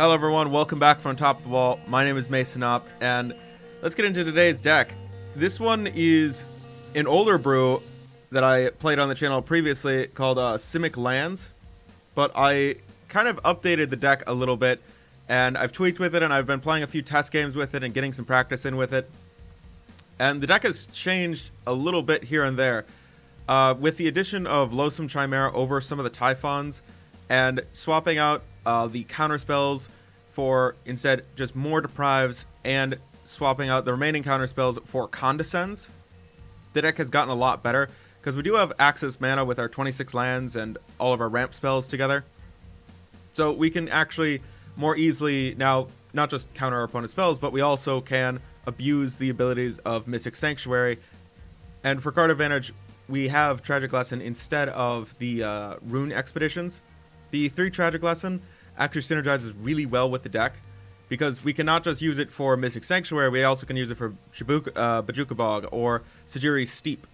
Hello everyone, welcome back from Top of the Wall. My name is Mason Up, and let's get into today's deck. This one is an older brew that I played on the channel previously called Simic Lands, but I kind of updated the deck a little bit, and I've tweaked with it, and I've been playing a few test games with it and getting some practice in with it. And the deck has changed a little bit here and there, with the addition of Loathsome Chimera over some of the Typhons, and swapping out the counter spells for instead just more deprives, and swapping out the remaining counter spells for condescends. The deck has gotten a lot better because we do have access mana with our 26 lands and all of our ramp spells together. So we can actually more easily now not just counter our opponent's spells, but we also can abuse the abilities of Mystic Sanctuary. And for card advantage, we have Tragic Lesson instead of the Rune Expeditions. The 3 Tragic Lesson actually synergizes really well with the deck because we can not just use it for Mystic Sanctuary, we also can use it for Bojuka Bog or Sejiri's Steep.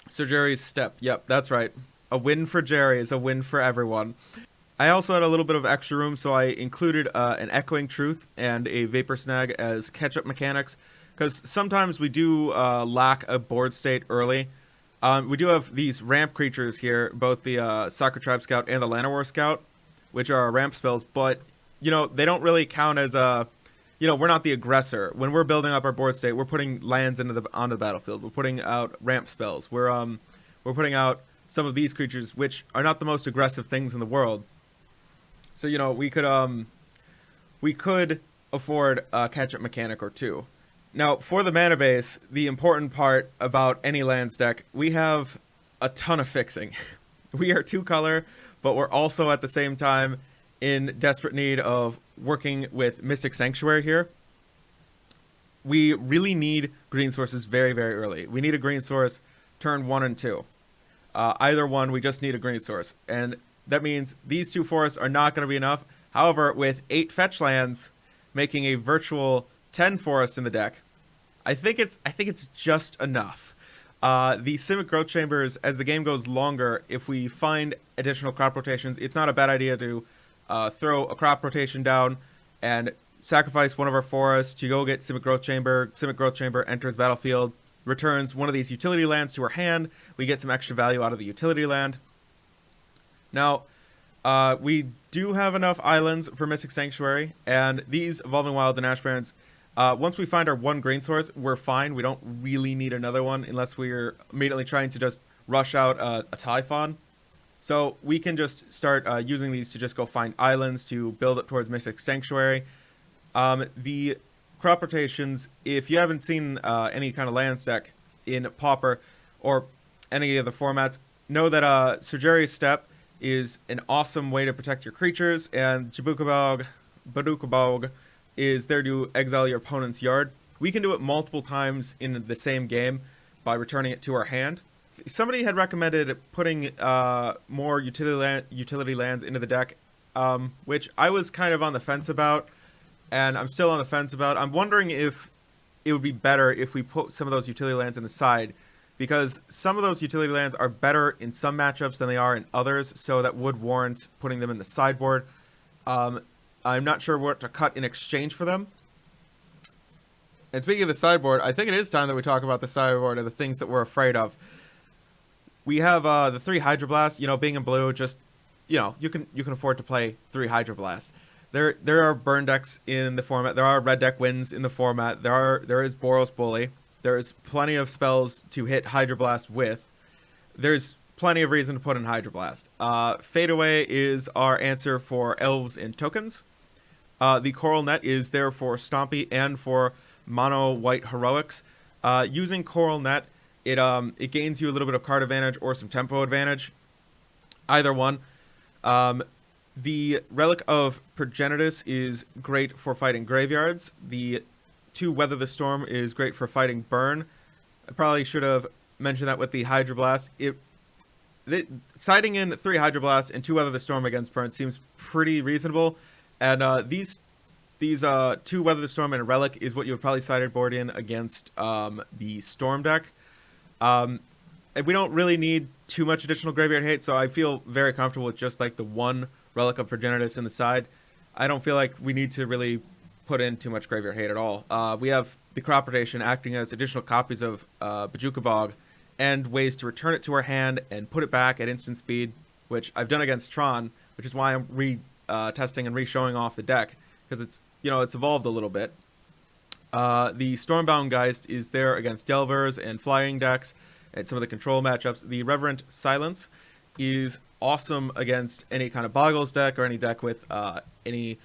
Sejiri's Step, yep, that's right. A win for Jerry is a win for everyone. I also had a little bit of extra room, so I included an Echoing Truth and a Vapor Snag as catch-up mechanics, because sometimes we do lack a board state early. We do have these ramp creatures here, both the Soccer Tribe Scout and the Llanowar Scout, which are ramp spells, but, you know, they don't really count as we're not the aggressor. When we're building up our board state, we're putting lands onto the battlefield. We're putting out ramp spells. We're putting out some of these creatures, which are not the most aggressive things in the world. So, you know, we could afford a catch-up mechanic or two. Now, for the mana base, the important part about any lands deck, we have a ton of fixing. We are 2-color, but we're also at the same time in desperate need of working with Mystic Sanctuary here. We really need green sources very, very early. We need a green source turn 1 and 2. Either one, we just need a green source. And that means these 2 forests are not going to be enough. However, with 8 fetch lands, making a virtual 10 forest in the deck, I think it's just enough. The Simic Growth Chambers, as the game goes longer, if we find additional crop rotations, it's not a bad idea to throw a crop rotation down and sacrifice one of our forests to go get Simic Growth Chamber. Simic Growth Chamber enters battlefield, returns one of these utility lands to our hand. We get some extra value out of the utility land. Now, we do have enough islands for Mystic Sanctuary, and these Evolving Wilds and Ash Barrens, once we find our 1 green source, we're fine. We don't really need another one unless we're immediately trying to just rush out a Typhon. So we can just start using these to just go find islands to build up towards Mystic Sanctuary. The crop rotations, if you haven't seen any kind of lands deck in Pauper or any of the formats, know that Sejiri's Step is an awesome way to protect your creatures, and Bojuka Bog is there to exile your opponent's yard. We can do it multiple times in the same game by returning it to our hand. Somebody had recommended putting more utility lands into the deck, which I was kind of on the fence about, and I'm still on the fence about. I'm wondering if it would be better if we put some of those utility lands in the side, because some of those utility lands are better in some matchups than they are in others, so that would warrant putting them in the sideboard. I'm not sure what to cut in exchange for them. And speaking of the sideboard, I think it is time that we talk about the sideboard and the things that we're afraid of. We have the 3 Hydroblast. You know, being in blue, just, you know, you can afford to play 3 Hydroblast. There are burn decks in the format. There are red deck wins in the format. There is Boros Bully. There's plenty of spells to hit Hydroblast with. There's plenty of reason to put in Hydroblast. Fade Away is our answer for elves and tokens. The Coral Net is there for Stompy and for mono white heroics. Using Coral Net, it gains you a little bit of card advantage or some tempo advantage. Either one. The Relic of Progenitus is great for fighting graveyards. The 2 Weather the Storm is great for fighting burn. I probably should have mentioned that with the Hydroblast. Siding in 3 Hydroblast and 2 Weather the Storm against burn seems pretty reasonable. And these 2 Weather the Storm and a Relic is what you would probably sideboard in against the Storm deck. And we don't really need too much additional graveyard hate, so I feel very comfortable with just like the 1 Relic of Progenitus in the side. I don't feel like we need to really put in too much graveyard hate at all. We have the crop rotation acting as additional copies of Bajuka Bog and ways to return it to our hand and put it back at instant speed, which I've done against Tron, which is why I'm testing and re-showing off the deck, because it's, you know, it's evolved a little bit. The Stormbound Geist is there against Delvers and Flying decks and some of the control matchups. The Reverent Silence is awesome against any kind of Boggles deck or any deck with any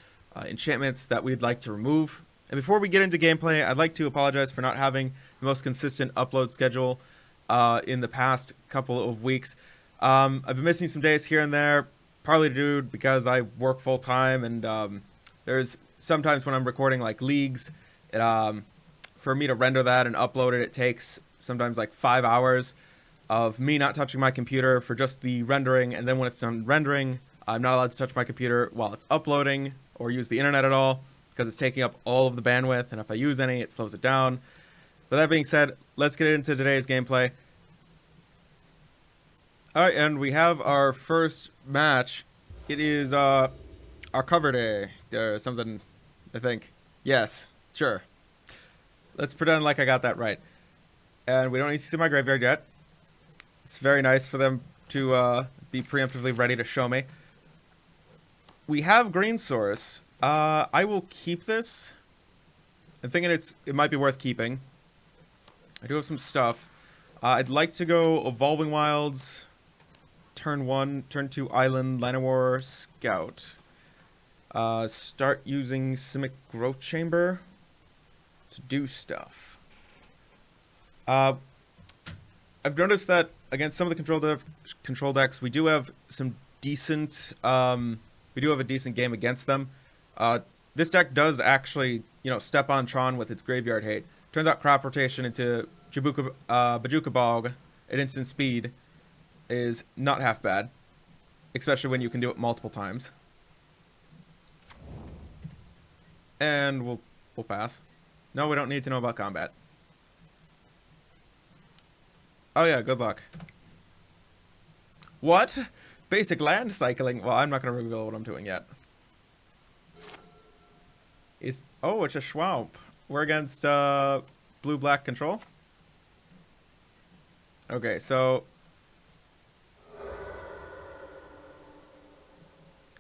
enchantments that we'd like to remove. And before we get into gameplay, I'd like to apologize for not having the most consistent upload schedule in the past couple of weeks. I've been missing some days here and there, partly due because I work full time, and there's sometimes when I'm recording like leagues, for me to render that and upload it, it takes sometimes like 5 hours of me not touching my computer for just the rendering, and then when it's done rendering, I'm not allowed to touch my computer while it's uploading or use the internet at all, because it's taking up all of the bandwidth, and if I use any, it slows it down. But that being said, let's get into today's gameplay. Alright, and we have our first match. It is our cover day, or something, I think. Yes, sure. Let's pretend like I got that right. And we don't need to see my graveyard yet. It's very nice for them to be preemptively ready to show me. We have Green Source. I will keep this. I'm thinking it might be worth keeping. I do have some stuff. I'd like to go Evolving Wilds, turn 1, turn 2 Island, Llanowar, Scout. Start using Simic Growth Chamber to do stuff. I've noticed that against some of the control decks, we do have some decent. We do have a decent game against them. This deck does actually, you know, step on Tron with its graveyard hate. Turns out crop rotation into Bajuka Bog at instant speed is not half bad, especially when you can do it multiple times. And we'll pass. No, we don't need to know about combat. Oh yeah, good luck. What? Basic land cycling? Well, I'm not going to reveal what I'm doing yet. Oh, it's a Schwamp. We're against blue-black control. Okay, so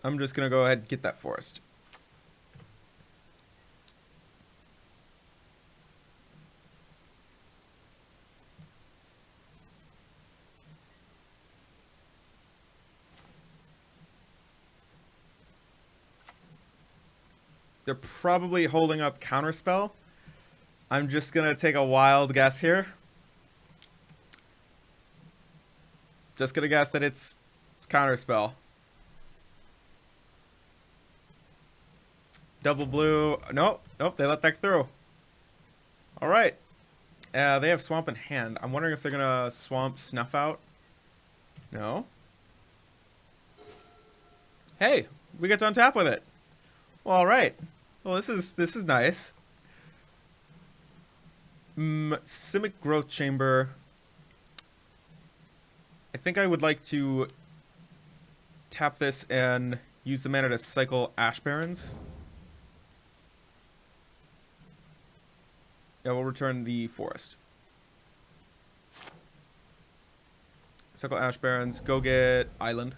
I'm just going to go ahead and get that forest. They're probably holding up Counterspell. I'm just going to take a wild guess here. Just going to guess that it's Counterspell. Double blue. Nope, they let that through. Alright. They have Swamp in hand. I'm wondering if they're going to Swamp Snuff out. No. Hey, we get to untap with it. Well, alright. Well, this is nice. Simic Growth Chamber. I think I would like to tap this and use the mana to cycle Ash Barrens. Yeah, we'll return the forest. Cycle Ash Barrens. Go get Island.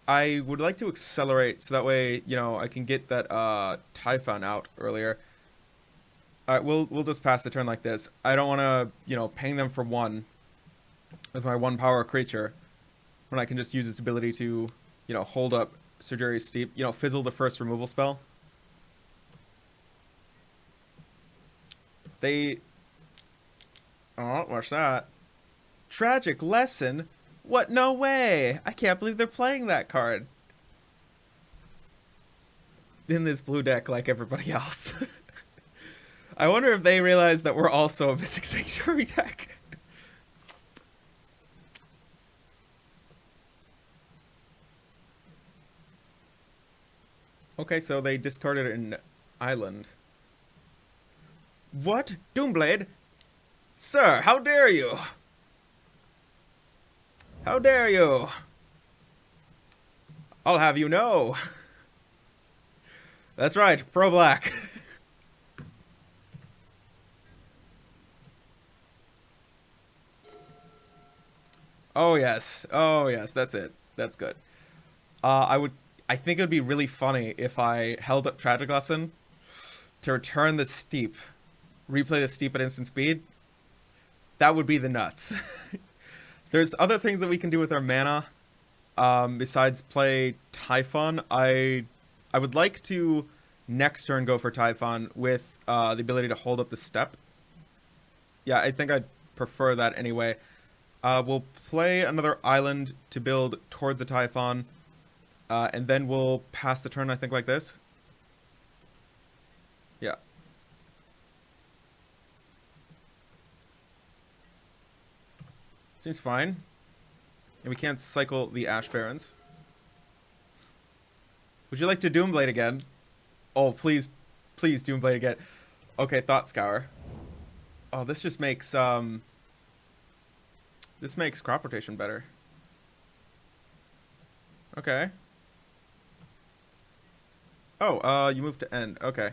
I would like to accelerate so that way, you know, I can get that Typhon out earlier. Alright, we'll just pass the turn like this. I don't want to, you know, ping them for 1 with my 1 power creature when I can just use its ability to, you know, hold up Surgeri's Steep, you know, fizzle the first removal spell. Oh, what's that? Tragic Lesson? What? No way! I can't believe they're playing that card. In this blue deck like everybody else. I wonder if they realize that we're also a Mystic Sanctuary deck. Okay, so they discarded an Island. What? Doomblade? Sir, how dare you? How dare you? I'll have you know. That's right, pro-black. Oh yes, that's it. That's good. I think it would be really funny if I held up Tragic Lesson to return the Steep, replay the Steep at instant speed. That would be the nuts. There's other things that we can do with our mana, besides play Typhon. I would like to next turn go for Typhon with the ability to hold up the step. Yeah, I think I'd prefer that anyway. We'll play another island to build towards the Typhon, and then we'll pass the turn, I think, like this. Yeah. Seems fine. And we can't cycle the Ash Barrens. Would you like to Doomblade again? Oh, please, please Doomblade again. Okay, Thought Scour. Oh, this just makes, this makes crop rotation better. Okay. Oh, you moved to end. Okay.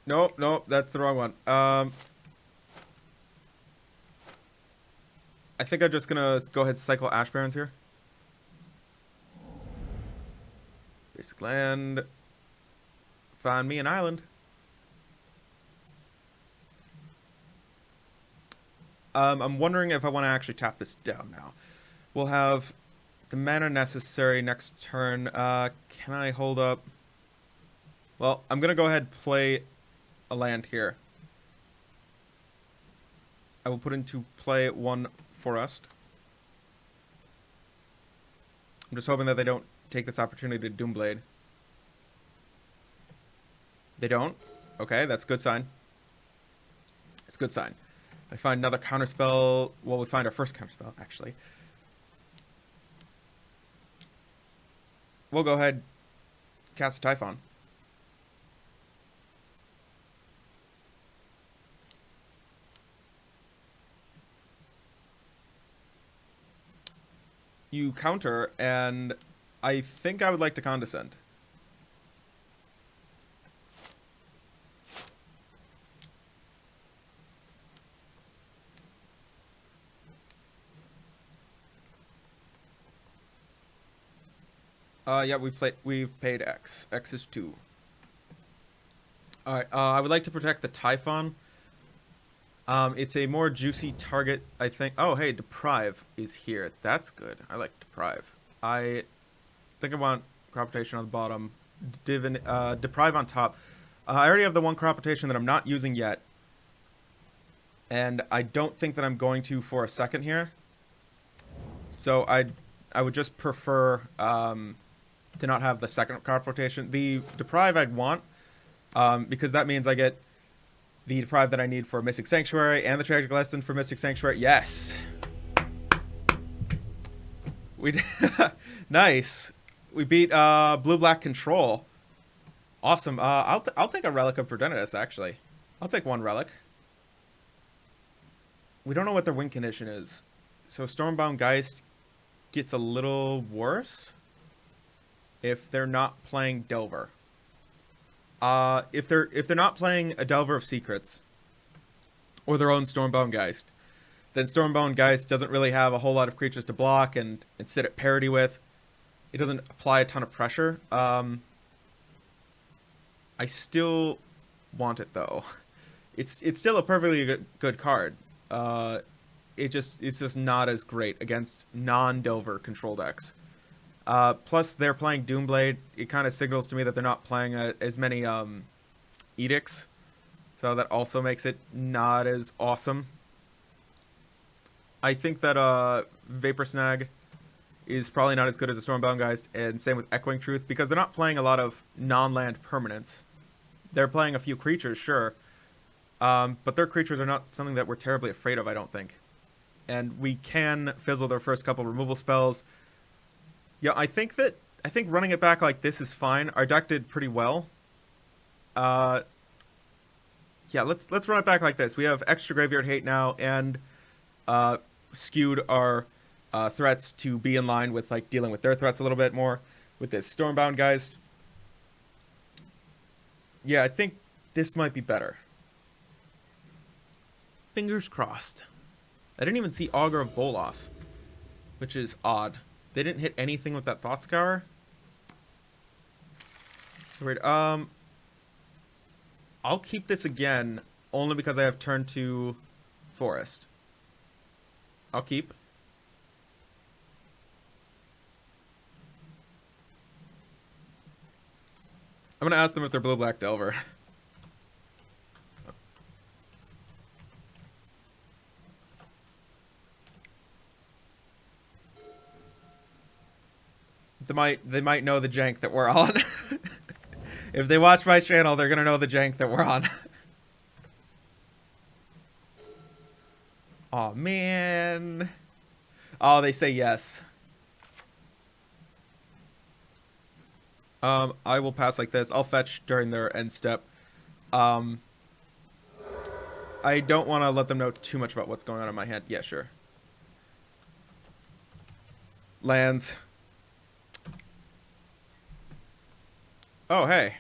Nope, nope, that's the wrong one. I think I'm just gonna go ahead and cycle Ash Barrens here. Basic land. Find me an island. I'm wondering if I want to actually tap this down now. We'll have the mana necessary next turn. Can I hold up? Well, I'm gonna go ahead and play a land here. I will put into play one Forest. I'm just hoping that they don't take this opportunity to Doomblade. They don't? Okay, that's a good sign. It's a good sign. I find another counterspell. Well, we find our first counterspell, actually. We'll go ahead, cast a Typhon. You counter, and I think I would like to Condescend. Yeah, we've paid X. X is 2. Alright, I would like to protect the Typhon. It's a more juicy target, I think. Oh, hey, Deprive is here. That's good. I like Deprive. I think I want crop rotation on the bottom. Deprive on top. I already have the one crop rotation that I'm not using yet. And I don't think that I'm going to for a second here. So I would just prefer to not have the second crop rotation. The Deprive I'd want, because that means I get the Deprive that I need for Mystic Sanctuary and the Tragic Lesson for Mystic Sanctuary. Yes! Nice. We beat blue-black control. Awesome. I'll take a Relic of Progenitus, actually. I'll take one Relic. We don't know what their win condition is. So Stormbound Geist gets a little worse if they're not playing Delver. If they're not playing a Delver of Secrets or their own Stormbound Geist, then Stormbound Geist doesn't really have a whole lot of creatures to block and sit at parity with. It doesn't apply a ton of pressure. I still want it though. It's still a perfectly good card. It's just not as great against non-Delver control decks. Plus, they're playing Doomblade. It kind of signals to me that they're not playing as many Edicts. So that also makes it not as awesome. I think that Vapor Snag is probably not as good as a Stormbound Geist, and same with Echoing Truth, because they're not playing a lot of non-land permanents. They're playing a few creatures, sure. But their creatures are not something that we're terribly afraid of, I don't think. And we can fizzle their first couple removal spells. Yeah, I think running it back like this is fine. Our deck did pretty well. Yeah, let's run it back like this. We have extra graveyard hate now, and skewed our threats to be in line with like dealing with their threats a little bit more with this Stormbound Geist. Yeah, I think this might be better. Fingers crossed. I didn't even see Augur of Bolas, which is odd. They didn't hit anything with that Thought Scour. So weird. I'll keep this again, only because I have turn 2 Forest. I'll keep. I'm going to ask them if they're blue-black Delver. They might know the jank that we're on. If they watch my channel, they're going to know the jank that we're on. Oh man. Oh, they say yes. I will pass like this. I'll fetch during their end step. I don't want to let them know too much about what's going on in my hand. Yeah, sure. Lands. Oh, hey.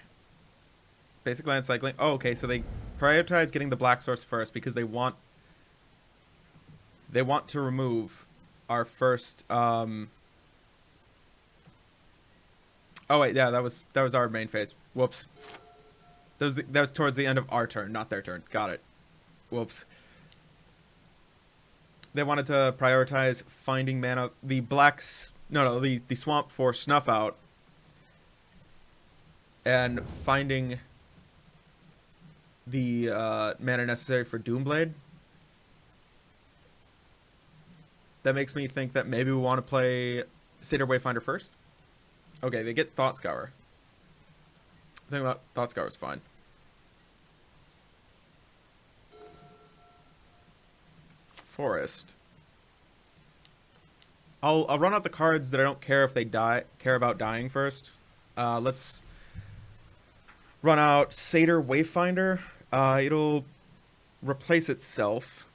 Basic land cycling. Oh, okay, so they prioritize getting the black source first because they want to remove our first Oh wait, yeah, that was our main phase. Whoops. That was towards the end of our turn, not their turn. Got it. Whoops. They wanted to prioritize finding mana, the swamp for Snuff Out, and finding the mana necessary for Doomblade. That makes me think that maybe we want to play Satyr Wayfinder first. Okay, they get Thought Scour. I think about Thought Scour is fine. Forest. I'll run out the cards that I don't care if they care about dying first. Let's run out Satyr Wayfinder. It'll replace itself.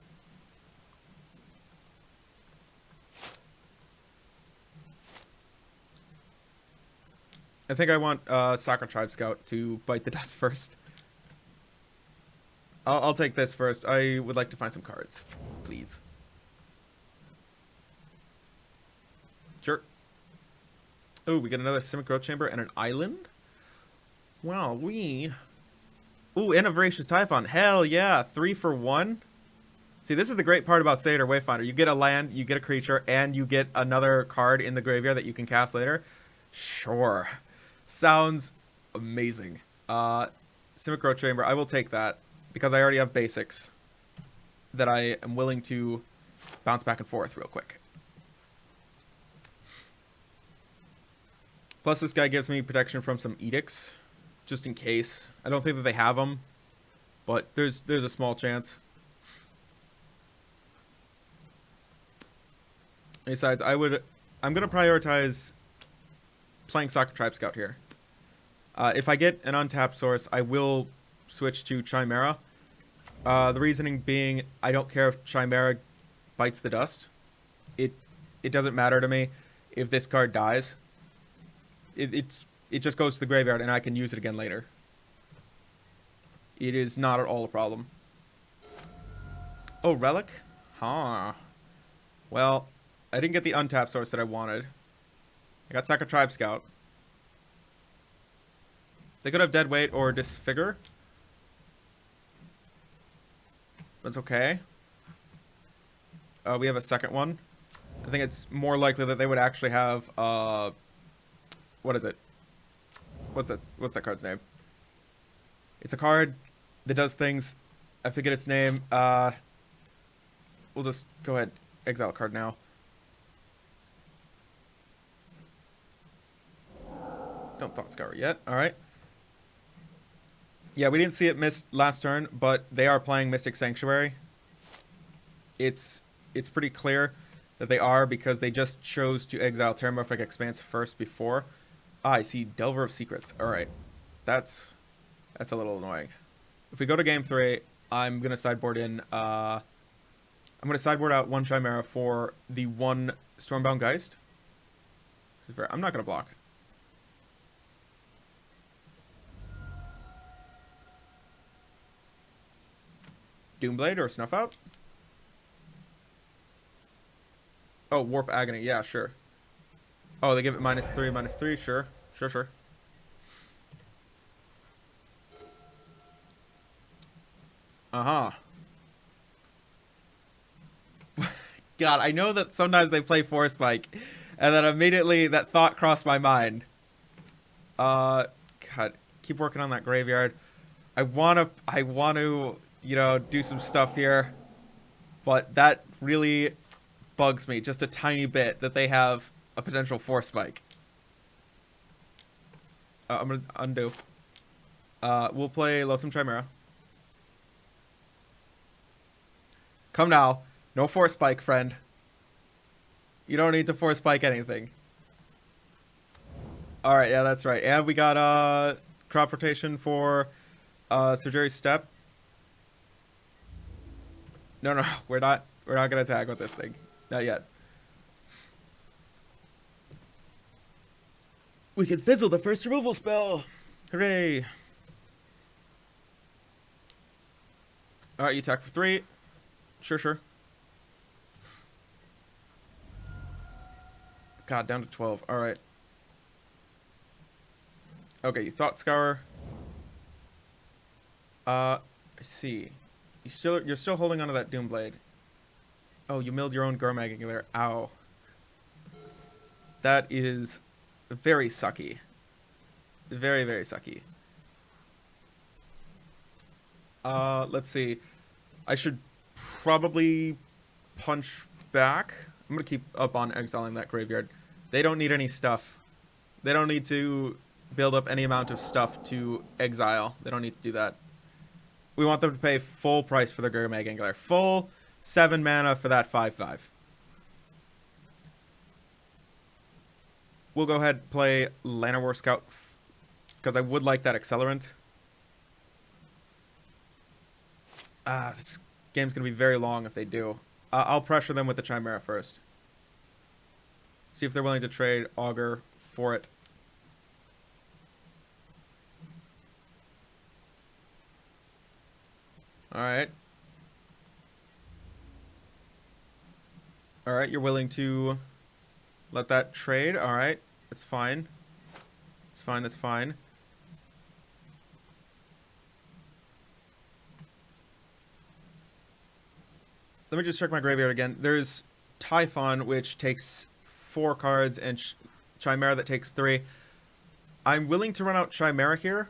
I think I want Sacred Tribe Scout to bite the dust first. I'll take this first. I would like to find some cards, please. Sure. Oh, we get another Simic Growth Chamber and an island? Wow, Ooh, and a Voracious Typhon. Hell yeah, 3 for 1. See, this is the great part about Satyr Wayfinder. You get a land, you get a creature, and you get another card in the graveyard that you can cast later. Sure. Sounds amazing. Simic Growth Chamber, I will take that because I already have basics that I am willing to bounce back and forth real quick. Plus, this guy gives me protection from some edicts, just in case. I don't think that they have them, but there's a small chance. Besides, I'm gonna prioritize playing Sacred Tribe Scout here. If I get an untapped source, I will switch to Chimera. The reasoning being, I don't care if Chimera bites the dust. It doesn't matter to me if this card dies. It just goes to the graveyard and I can use it again later. It is not at all a problem. Oh, Relic? Huh. Well, I didn't get the untapped source that I wanted. I got Sacred Tribe Scout. They could have Dead Weight or Disfigure. That's okay. We have a second one. I think it's more likely that they would actually have, what is it? What's that card's name? It's a card that does things. I forget its name. We'll just go ahead, exile card now. Don't Thought Scour yet. All right. Yeah, we didn't see it miss last turn, but they are playing Mystic Sanctuary. It's pretty clear that they are because they just chose to exile Terramorphic Expanse first before. Ah, I see Delver of Secrets. All right. That's a little annoying. If we go to game 3, I'm gonna sideboard in. I'm gonna sideboard out one Chimera for the one Stormbound Geist. I'm not gonna block. Doomblade or Snuff Out? Oh, Warp Agony. Yeah, sure. Oh, they give it -3, -3. Sure. Sure, sure. Uh-huh. God, I know that sometimes they play Force Spike, and then immediately that thought crossed my mind. God, keep working on that graveyard. I wanna, you know, do some stuff here, but that really bugs me just a tiny bit that they have a potential Force Spike. I'm gonna undo. We'll play Loathsome Chimera. Come now. No Force Spike, friend. You don't need to Force Spike anything. Alright, yeah, that's right. And we got crop rotation for Surgery Step. No, we're not gonna attack with this thing. Not yet. We can fizzle the first removal spell. Hooray. Alright, you attack for 3. Sure. God, down to 12. Alright. Okay, you Thought Scour. I see. You're still holding onto that Doomblade. Oh, you milled your own Gurmag there. Ow. That is very sucky. Very, very sucky. Let's see. I should probably punch back. I'm gonna keep up on exiling that graveyard. They don't need any stuff. They don't need to build up any amount of stuff to exile. They don't need to do that. We want them to pay full price for their Gurmag Angler. Full 7 mana for that 5/5. We'll go ahead and play Llanowar Scout because I would like that Accelerant. This game's going to be very long if they do. I'll pressure them with the Chimera first. See if they're willing to trade Augur for it. Alright. Alright, you're willing to let that trade? Alright, that's fine. It's fine, that's fine. Let me just check my graveyard again. There's Typhon, which takes 4 cards, and Chimera that takes 3. I'm willing to run out Chimera here,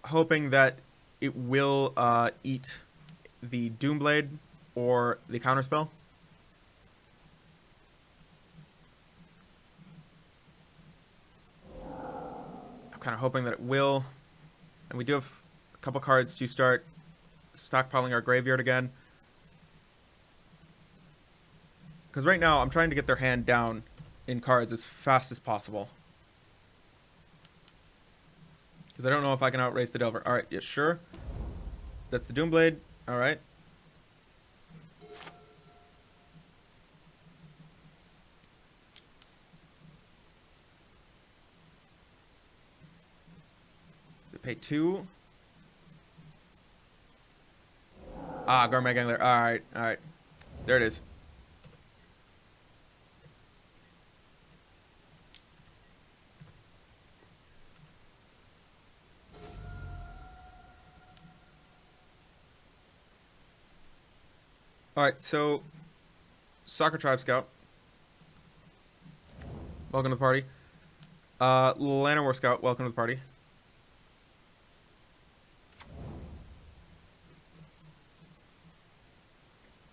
hoping that it will eat the Doomblade or the Counterspell. I'm kind of hoping that it will. And we do have a couple cards to start stockpiling our graveyard again. Because right now, I'm trying to get their hand down in cards as fast as possible. Because I don't know if I can outrace the Delver. Alright, yeah, sure. That's the Doomblade. Alright. They pay 2. Gurmag Angler. Alright. There it is. Alright, so Soccer Tribe Scout. Welcome to the party. Llanowar Scout, welcome to the party.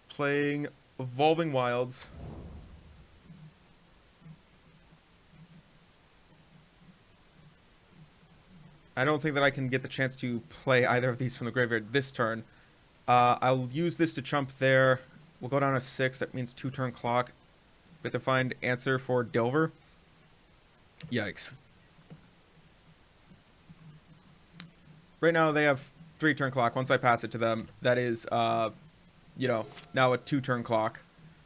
Playing Evolving Wilds. I don't think that I can get the chance to play either of these from the graveyard this turn. I'll use this to chump there. We'll go down to 6. That means 2-turn clock. We have to find answer for Delver. Yikes. Right now they have 3-turn clock. Once I pass it to them, that is, you know, now a 2-turn clock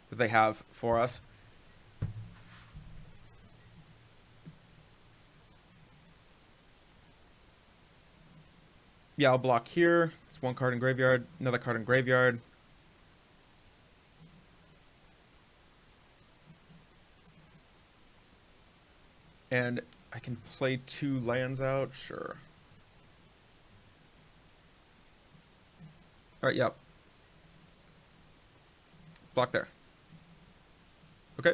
that they have for us. Yeah, I'll block here. It's 1 card in graveyard, another card in graveyard. And I can play 2 lands out, sure. Alright, yep. Block there. Okay.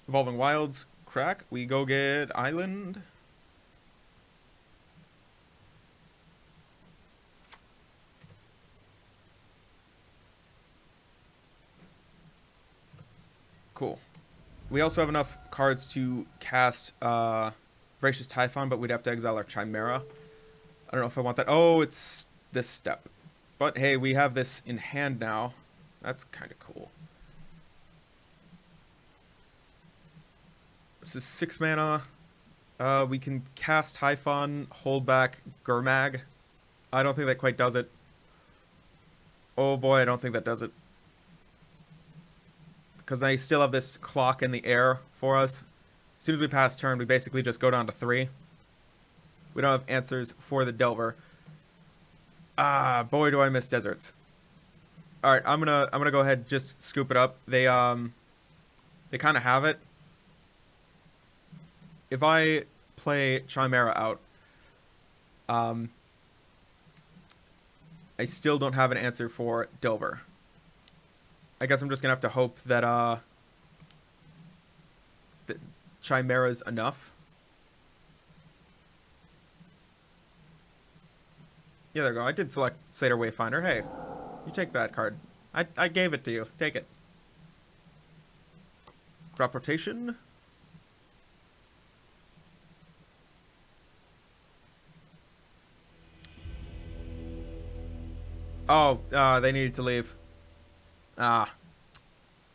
Evolving Wilds, crack. We go get Island. Cool. We also have enough cards to cast Voracious Typhon, but we'd have to exile our Chimera. I don't know if I want that. Oh, it's this step. But hey, we have this in hand now. That's kind of cool. This is 6 mana. We can cast Typhon, hold back Gurmag. I don't think that quite does it. Oh boy, I don't think that does it. Because they still have this clock in the air for us. As soon as we pass turn, we basically just go down to 3. We don't have answers for the Delver. Ah, boy, do I miss deserts. All right, I'm gonna go ahead and just scoop it up. They kind of have it. If I play Chimera out, I still don't have an answer for Delver. I guess I'm just gonna have to hope that that Chimera's enough. Yeah, there we go. I did select Satyr Wayfinder. Hey, you take that card. I gave it to you. Take it. Drop rotation. Oh, they needed to leave. Ah.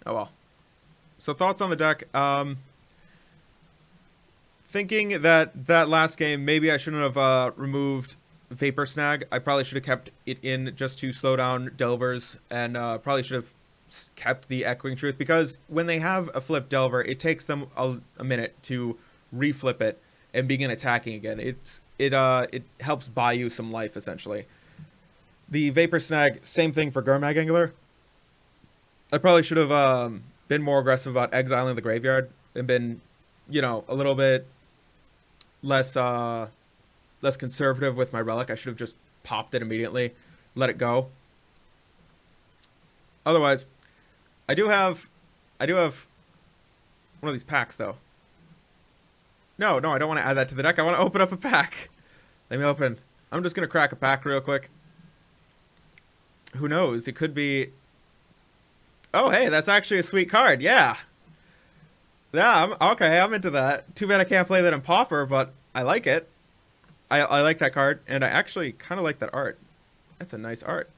Oh well. So thoughts on the deck. Thinking that last game, maybe I shouldn't have removed Vapor Snag. I probably should have kept it in just to slow down Delvers, and probably should have kept the Echoing Truth, because when they have a flip Delver, it takes them a minute to reflip it and begin attacking again. It helps buy you some life, essentially. The Vapor Snag, same thing for Gurmag Angler. I probably should have been more aggressive about exiling the graveyard and been, you know, a little bit less conservative with my relic. I should have just popped it immediately, let it go. Otherwise, I do have one of these packs though. No, I don't want to add that to the deck. I want to open up a pack. Let me open. I'm just gonna crack a pack real quick. Who knows? It could be. Oh, hey, that's actually a sweet card. Yeah. Yeah, I'm into that. Too bad I can't play that in Pauper, but I like it. I like that card, and I actually kind of like that art. That's a nice art.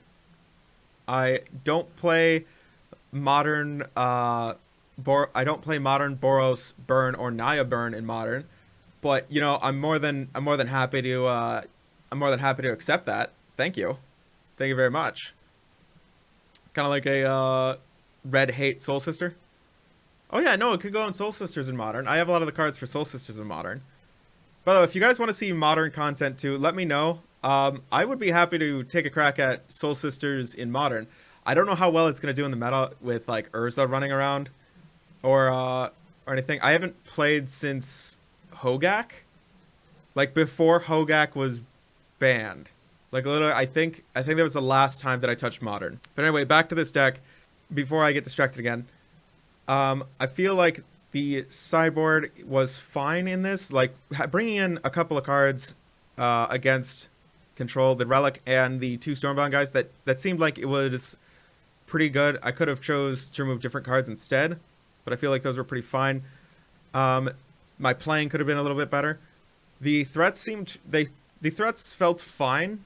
I don't play modern I don't play modern Boros Burn or Naya Burn in modern, but you know, I'm more than happy to accept that. Thank you very much. Kind of like a Red Hate Soul Sister. Oh yeah, no, it could go on Soul Sisters in modern. I have a lot of the cards for Soul Sisters in modern. By the way, if you guys want to see modern content too, let me know. I would be happy to take a crack at Soul Sisters in modern. I don't know how well it's gonna do in the meta with like Urza running around, or anything. I haven't played since Hogak, like before Hogak was banned. Like literally, I think that was the last time that I touched modern. But anyway, back to this deck. Before I get distracted again, I feel like the sideboard was fine in this. Like bringing in a couple of cards against control, the Relic and the 2 Stormbound guys, that seemed like it was pretty good. I could have chose to remove different cards instead, but I feel like those were pretty fine. My playing could have been a little bit better. The threats the threats felt fine.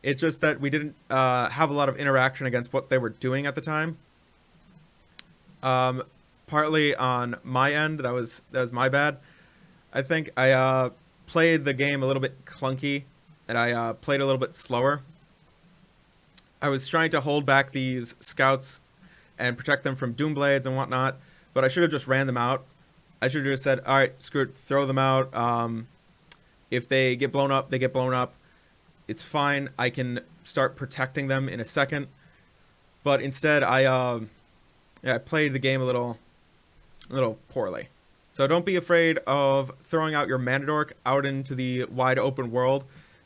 It's just that we didn't have a lot of interaction against what they were doing at the time. partly on my end. That was my bad. I think I played the game a little bit clunky, and I played a little bit slower. I was trying to hold back these scouts and protect them from Doomblades and whatnot, but I should have just ran them out. I should have just said, all right, screw it, throw them out. If they get blown up, they get blown up. It's fine. I can start protecting them in a second. But instead, I played the game a little poorly. So don't be afraid of throwing out your Mana Dork out into the wide open world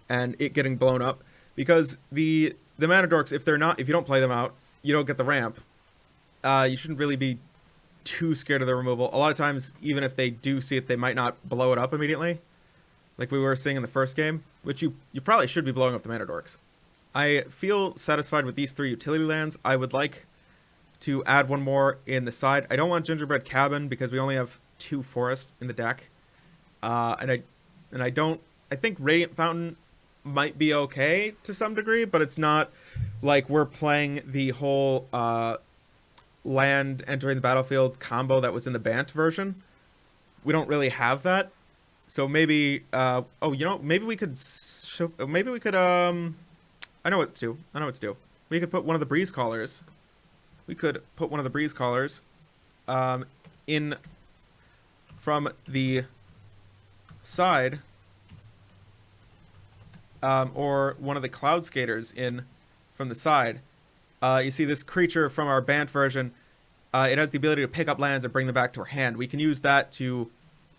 and it getting blown up, because the Mana Dorks, if you don't play them out, you don't get the ramp. You shouldn't really be too scared of the removal. A lot of times, even if they do see it, they might not blow it up immediately, like we were seeing in the first game, which you probably should be blowing up the Mana Dorks. I feel satisfied with these 3 utility lands. I would like to add one more in the side. I don't want Gingerbread Cabin because we only have 2 forests in the deck, and I think Radiant Fountain might be okay to some degree, but it's not like we're playing the whole land entering the battlefield combo that was in the Bant version. We don't really have that, so maybe maybe we could I know what to do. We could put one of the Breeze Callers. In from the side, or one of the Cloud Skaters in from the side. You see this creature from our Bant version, it has the ability to pick up lands and bring them back to our hand. We can use that to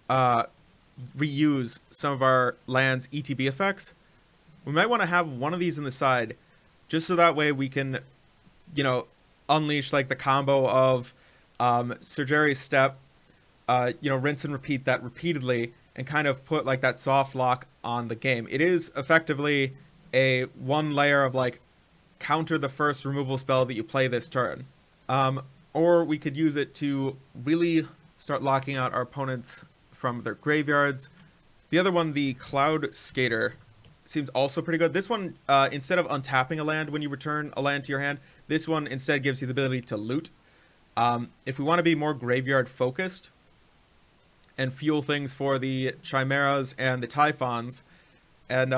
reuse some of our land's ETB effects. We might want to have one of these in the side, just so that way we can, unleash like the combo of Surgery's Step, rinse and repeat that repeatedly, and kind of put like that soft lock on the game. It is effectively a one layer of like counter the first removal spell that you play this turn. Or we could use it to really start locking out our opponents from their graveyards. The other one, the Cloud Skater, seems also pretty good. This one, instead of untapping a land when you return a land to your hand, this one instead gives you the ability to loot. If we want to be more graveyard focused and fuel things for the Chimeras and the Typhons, and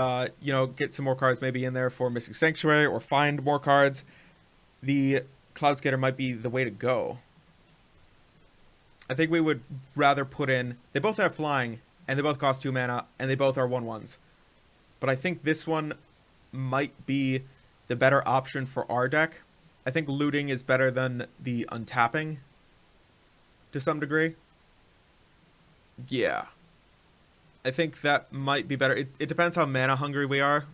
get some more cards maybe in there for Missing Sanctuary, or find more cards, the Cloud Skater might be the way to go. I think we would rather put in, they both have flying, and they both cost 2 mana, and they both are 1/1s. But I think this one might be the better option for our deck. I think looting is better than the untapping to some degree. Yeah. I think that might be better. It depends how mana hungry we are.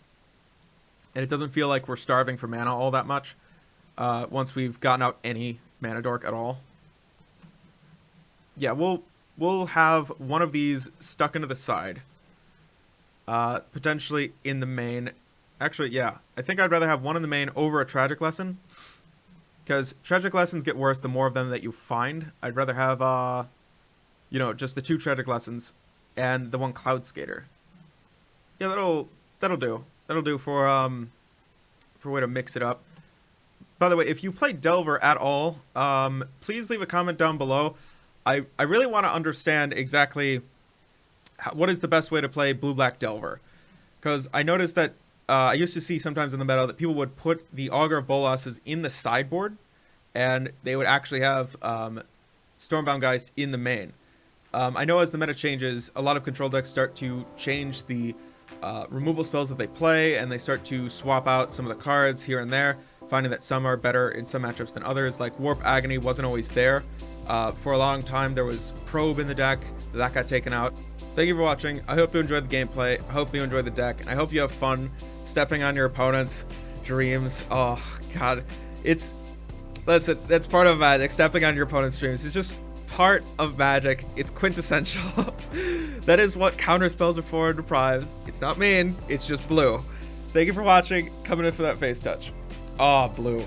And it doesn't feel like we're starving for mana all that much once we've gotten out any Mana Dork at all. Yeah, we'll have one of these stuck into the side. Potentially in the main. Actually, yeah. I think I'd rather have one in the main over a Tragic Lesson, because Tragic Lessons get worse the more of them that you find. I'd rather have, just the 2 Tragic Lessons and the 1 Cloud Skater. Yeah, that'll do. That'll do for a way to mix it up. By the way, if you play Delver at all, please leave a comment down below. I really want to understand exactly what is the best way to play Blue-Black Delver, because I noticed that I used to see sometimes in the meta that people would put the Augur of Bolas's in the sideboard, and they would actually have Stormbound Geist in the main. I know as the meta changes, a lot of control decks start to change the removal spells that they play, and they start to swap out some of the cards here and there, finding that some are better in some matchups than others. Like Warp Agony wasn't always there. For a long time, there was Probe in the deck. That got taken out. Thank you for watching. I hope you enjoyed the gameplay. I hope you enjoyed the deck. And I hope you have fun stepping on your opponent's dreams. Oh, God. Listen, that's part of Magic. Stepping on your opponent's dreams. It's just part of Magic. It's quintessential. That is what counter spells are for in Deprives. It's not mean. It's just blue. Thank you for watching. Coming in for that face touch. Oh, blue.